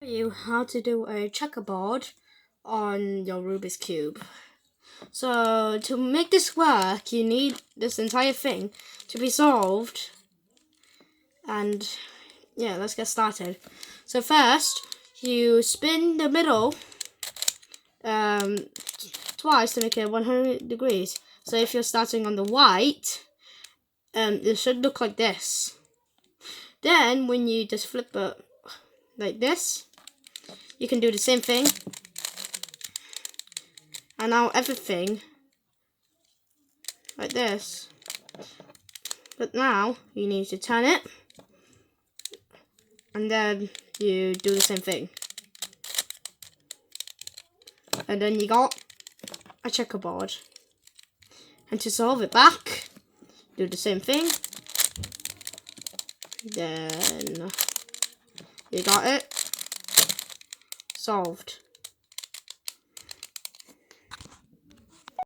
You how to do a checkerboard on your Rubik's Cube. So to make this work, you need this entire thing to be solved. And yeah, let's get started. So first, you spin the middle twice to make it 100 degrees. So if you're starting on the white, it should look like this. Then when you just flip it like this, you can do the same thing. And now everything like this. But now you need to turn it, and then you do the same thing. And then you got a checkerboard. And to solve it back, do the same thing. Then you got it solved.